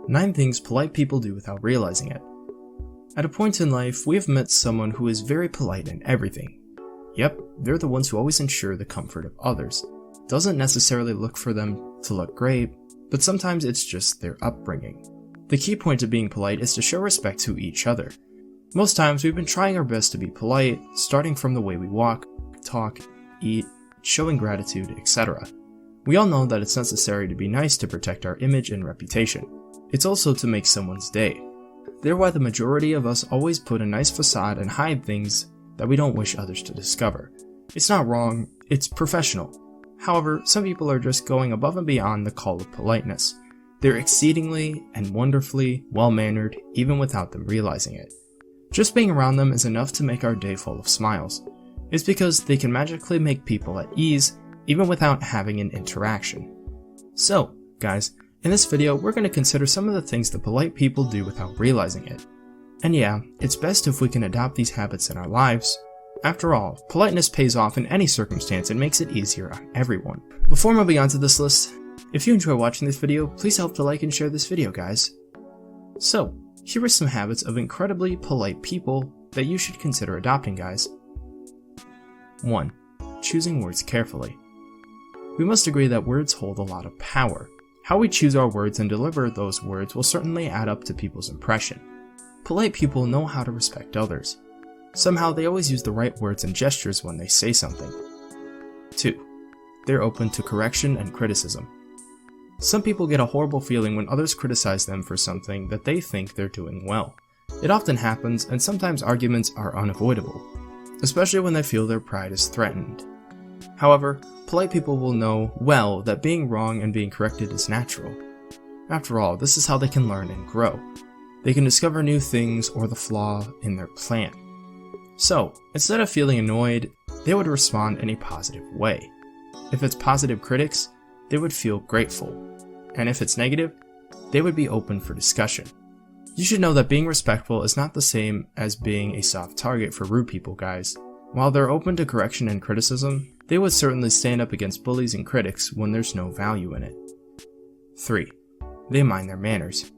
9 things polite people do without realizing it. At a point in life, we have met someone who is very polite in everything. Yep, they're the ones who always ensure the comfort of others. Doesn't necessarily look for them to look great, but sometimes it's just their upbringing. The key point of being polite is to show respect to each other. Most times we've been trying our best to be polite, starting from the way we walk, talk, eat, showing gratitude, etc. We all know that it's necessary to be nice to protect our image and reputation. It's also to make someone's day. They're why the majority of us always put a nice facade and hide things that we don't wish others to discover. It's not wrong, it's professional. However, some people are just going above and beyond the call of politeness. They're exceedingly and wonderfully well-mannered even without them realizing it. Just being around them is enough to make our day full of smiles. It's because they can magically make people at ease even without having an interaction. So, guys, in this video we're going to consider some of the things that polite people do without realizing it. And yeah, it's best if we can adopt these habits in our lives. After all, politeness pays off in any circumstance and makes it easier on everyone. Before moving on to this list, if you enjoy watching this video, please help to like and share this video, guys. So, here are some habits of incredibly polite people that you should consider adopting, guys. 1. Choosing words carefully. We must agree that words hold a lot of power. How we choose our words and deliver those words will certainly add up to people's impression. Polite people know how to respect others. Somehow they always use the right words and gestures when they say something. 2. They're open to correction and criticism. Some people get a horrible feeling when others criticize them for something that they think they're doing well. It often happens, and sometimes arguments are unavoidable, especially when they feel their pride is threatened. However, polite people will know well that being wrong and being corrected is natural. After all, this is how they can learn and grow. They can discover new things or the flaw in their plan. So, instead of feeling annoyed, they would respond in a positive way. If it's positive critics, they would feel grateful. And if it's negative, they would be open for discussion. You should know that being respectful is not the same as being a soft target for rude people, guys. While they're open to correction and criticism, they would certainly stand up against bullies and critics when there's no value in it. 3. They mind their manners.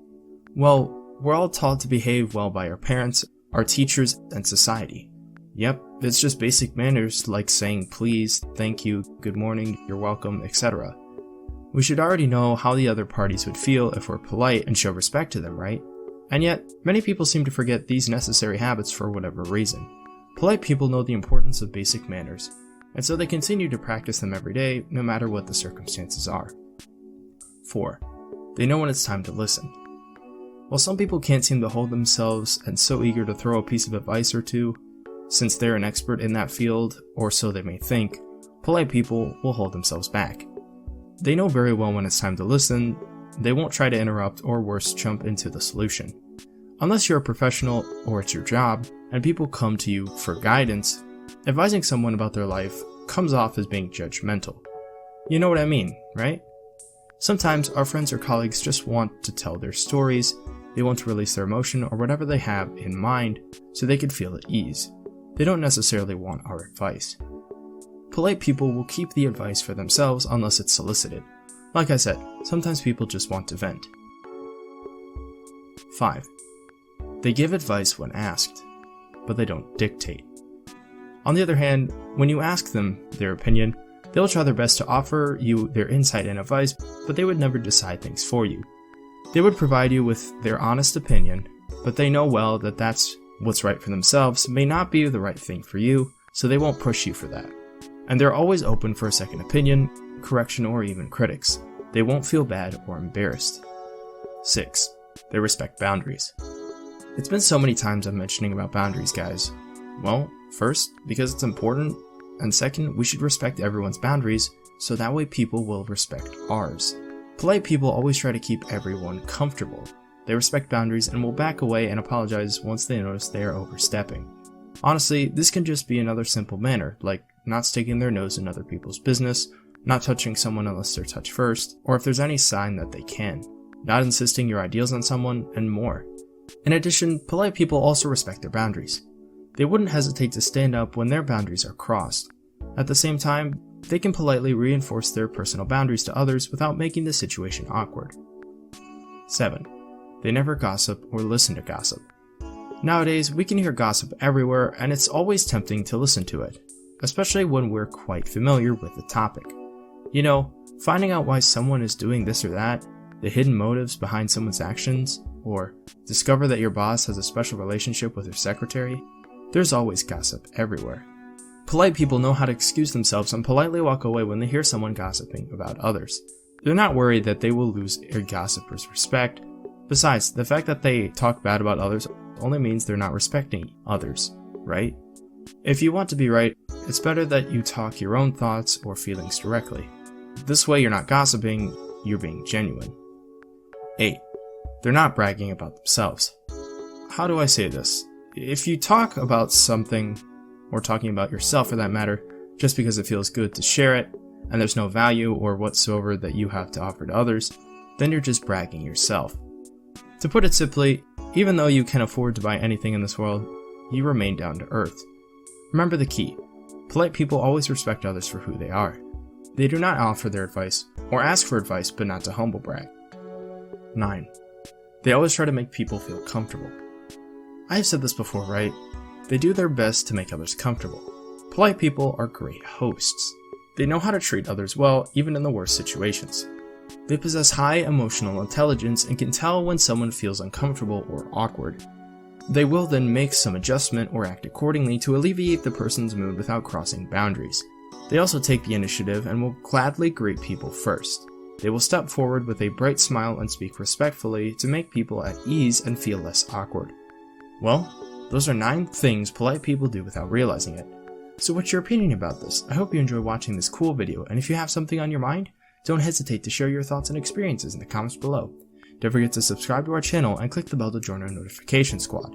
Well, we're all taught to behave well by our parents, our teachers, and society. Yep, it's just basic manners like saying please, thank you, good morning, you're welcome, etc. We should already know how the other parties would feel if we're polite and show respect to them, right? And yet, many people seem to forget these necessary habits for whatever reason. Polite people know the importance of basic manners, and so they continue to practice them every day, no matter what the circumstances are. 4. They know when it's time to listen. While some people can't seem to hold themselves and so eager to throw a piece of advice or two, since they're an expert in that field, or so they may think, polite people will hold themselves back. They know very well when it's time to listen. They won't try to interrupt or worse, jump into the solution. Unless you're a professional or it's your job, and people come to you for guidance, advising someone about their life comes off as being judgmental. You know what I mean, right? Sometimes our friends or colleagues just want to tell their stories, they want to release their emotion or whatever they have in mind so they can feel at ease. They don't necessarily want our advice. Polite people will keep the advice for themselves unless it's solicited. Like I said, sometimes people just want to vent. 5. They give advice when asked, but they don't dictate. On the other hand, when you ask them their opinion, they'll try their best to offer you their insight and advice, but they would never decide things for you. They would provide you with their honest opinion, but they know well that that's what's right for themselves may not be the right thing for you, so they won't push you for that. And they're always open for a second opinion, correction, or even critics. They won't feel bad or embarrassed. 6. They respect boundaries. It's been so many times I'm mentioning about boundaries, guys. Well, first, because it's important, and second, we should respect everyone's boundaries, so that way people will respect ours. Polite people always try to keep everyone comfortable. They respect boundaries and will back away and apologize once they notice they are overstepping. Honestly, this can just be another simple manner, like not sticking their nose in other people's business, not touching someone unless they're touched first, or if there's any sign that they can, not insisting your ideals on someone, and more. In addition, polite people also respect their boundaries. They wouldn't hesitate to stand up when their boundaries are crossed. At the same time, they can politely reinforce their personal boundaries to others without making the situation awkward. 7. They never gossip or listen to gossip. Nowadays, we can hear gossip everywhere, and it's always tempting to listen to it, especially when we're quite familiar with the topic. You know, finding out why someone is doing this or that, the hidden motives behind someone's actions, or discover that your boss has a special relationship with her secretary. There's always gossip everywhere. Polite people know how to excuse themselves and politely walk away when they hear someone gossiping about others. They're not worried that they will lose a gossiper's respect. Besides, the fact that they talk bad about others only means they're not respecting others, right? If you want to be right, it's better that you talk your own thoughts or feelings directly. This way you're not gossiping, you're being genuine. 8. They're not bragging about themselves. How do I say this? If you talk about something, or talking about yourself for that matter, just because it feels good to share it, and there's no value or whatsoever that you have to offer to others, then you're just bragging yourself. To put it simply, even though you can afford to buy anything in this world, you remain down to earth. Remember the key. Polite people always respect others for who they are. They do not offer their advice, or ask for advice, but not to humble brag. 9. They always try to make people feel comfortable. I have said this before, right? They do their best to make others comfortable. Polite people are great hosts. They know how to treat others well, even in the worst situations. They possess high emotional intelligence and can tell when someone feels uncomfortable or awkward. They will then make some adjustment or act accordingly to alleviate the person's mood without crossing boundaries. They also take the initiative and will gladly greet people first. They will step forward with a bright smile and speak respectfully to make people at ease and feel less awkward. Well, those are 9 things polite people do without realizing it. So what's your opinion about this? I hope you enjoy watching this cool video, and if you have something on your mind, don't hesitate to share your thoughts and experiences in the comments below. Don't forget to subscribe to our channel and click the bell to join our notification squad.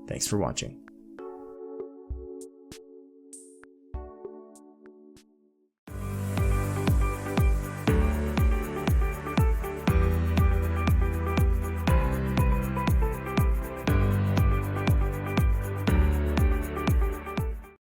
Thanks for watching.